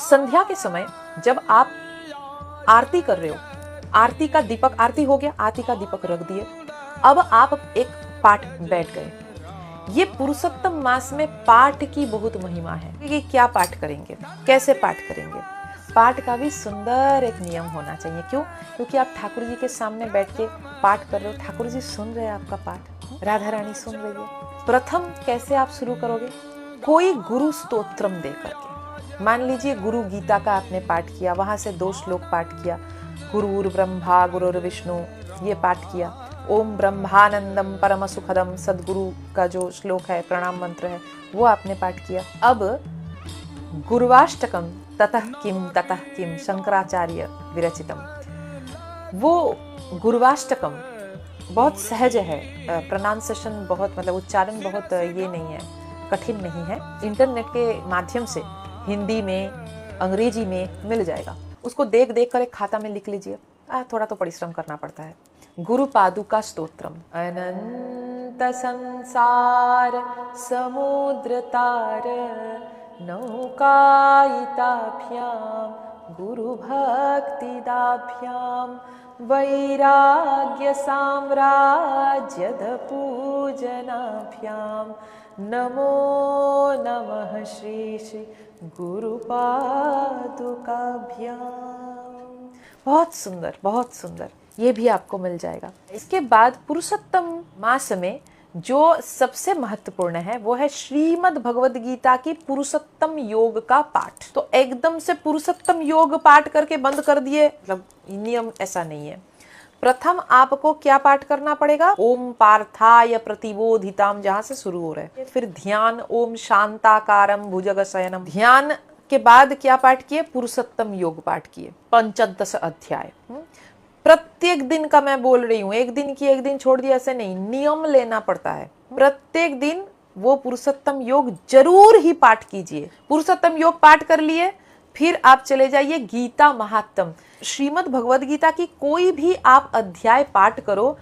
संध्या के समय जब आप आरती कर रहे हो, आरती का दीपक, आरती हो गया, आरती का दीपक रख दिए, अब आप एक पाठ बैठ गए। ये पुरुषोत्तम मास में पाठ की बहुत महिमा है। ये क्या पाठ करेंगे, कैसे पाठ करेंगे, पाठ का भी सुंदर एक नियम होना चाहिए। क्यों? क्योंकि आप ठाकुर जी के सामने बैठ के पाठ कर रहे हो, ठाकुर जी सुन रहे हैं आपका पाठ, राधा रानी सुन रही है। प्रथम कैसे आप शुरू करोगे? कोई गुरु स्तोत्रम दे करके। मान लीजिए गुरु गीता का आपने पाठ किया, वहां से 2 श्लोक पाठ किया, गुरुर् ब्रह्मा गुरुर्विष्णु, ये पाठ किया। ओम ब्रह्मानंदम परम सुखदम सदगुरु का जो श्लोक है, प्रणाम मंत्र है, वो आपने पाठ किया। अब गुरुवाष्टकम ततः किम शंकराचार्य विरचितम, वो गुरुवाष्टकम बहुत सहज है, प्रोनाउंसिएशन बहुत, मतलब उच्चारण बहुत ये नहीं है, कठिन नहीं है। इंटरनेट के माध्यम से हिंदी में, अंग्रेजी में मिल जाएगा। उसको देख देख कर एक खाता में लिख लीजिए। थोड़ा तो परिश्रम करना पड़ता है। गुरु पादुका स्तोत्रम। अनंत संसार समुद्र तार नौकायिताभ्याम गुरु भक्तिदाभ्याम वैराग्य साम्राज्यद पूजनाभ्याम नमो नमः श्री श्री गुरु पादुकाभ्याम। बहुत सुंदर, बहुत सुंदर, ये भी आपको मिल जाएगा। इसके बाद पुरुषोत्तम मास में जो सबसे महत्वपूर्ण है वो है श्रीमद् भगवद गीता की पुरुषोत्तम योग का पाठ। तो एकदम से पुरुषोत्तम योग पाठ करके बंद कर दिए, मतलब नियम ऐसा नहीं है। प्रथम आपको क्या पाठ करना पड़ेगा? ओम पार्थाय प्रतिबोधिताम, जहां से शुरू हो रहा है। फिर ध्यान, ओम शांताकारम भुजगशयनम। ध्यान के बाद क्या पाठ किए? पुरुषोत्तम योग पाठ किए, 15 अध्याय। प्रत्येक दिन का मैं बोल रही हूँ, एक दिन की एक दिन छोड़ दिया ऐसे नहीं, नियम लेना पड़ता है। प्रत्येक दिन वो पुरुषोत्तम योग जरूर ही पाठ कीजिए। पुरुषोत्तम योग पाठ कर लिए, फिर आप चले जाइए गीता महात्म। श्रीमद् भगवद गीता की कोई भी आप अध्याय पाठ करो,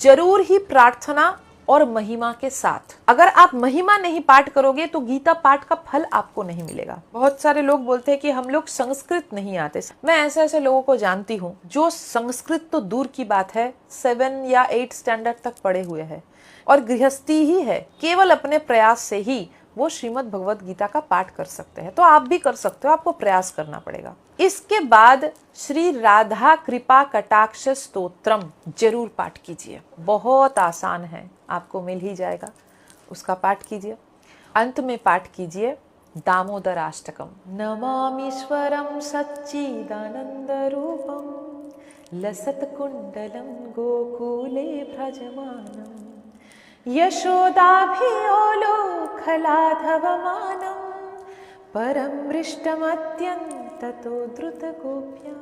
जरूर ही प्रार्थना और महिमा के साथ। अगर आप महिमा नहीं पाठ करोगे तो गीता पाठ का फल आपको नहीं मिलेगा। बहुत सारे लोग बोलते हैं कि हम लोग संस्कृत नहीं आते। मैं ऐसे लोगों को जानती हूँ जो संस्कृत तो दूर की बात है, 7 या 8 स्टैंडर्ड तक पढ़े हुए हैं और गृहस्थी ही है। केवल अपने प्रयास से ही वो श्रीमद् भगवद गीता का पाठ कर सकते हैं। तो आप भी कर सकते हो, आपको प्रयास करना पड़ेगा। इसके बाद श्री राधा कृपा कटाक्ष स्तोत्रम जरूर पाठ कीजिए। बहुत आसान है, आपको मिल ही जाएगा, उसका पाठ कीजिए। अंत में पाठ कीजिए दामोदर अष्टकम। नमामीश्वरम सच्चिदानंद रूपम लसत कुंडलम गोकुले भ्रजमानम यशोदाभियोलोखलाधवमानं परम मृष्टमत्यन्ततो द्रुतगोप्या।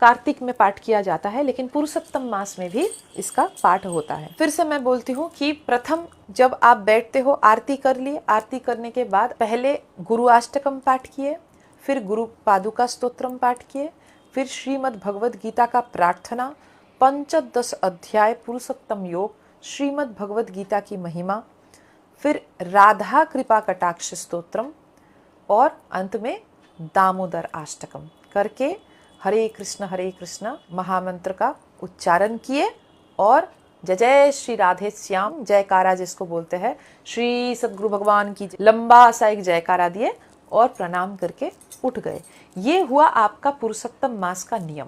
कार्तिक में पाठ किया जाता है, लेकिन पुरुषोत्तम मास में भी इसका पाठ होता है। फिर से मैं बोलती हूँ कि प्रथम जब आप बैठते हो, आरती कर लिए, आरती करने के बाद पहले गुरु अष्टकम पाठ किए, फिर गुरु पादुका स्तोत्रम पाठ किए, फिर श्रीमद् भगवद गीता का प्रार्थना, 15 अध्याय पुरुषोत्तम योग, श्रीमद् भगवद गीता की महिमा, फिर राधा कृपा कटाक्ष स्तोत्रम और अंत में दामोदर अष्टकम करके हरे कृष्ण महामंत्र का उच्चारण किए और जय जय श्री राधे श्याम जयकारा जिसको बोलते हैं, श्री सद्गुरु भगवान की लंबा सा एक जयकारा दिए और प्रणाम करके उठ गए। ये हुआ आपका पुरुषोत्तम मास का नियम।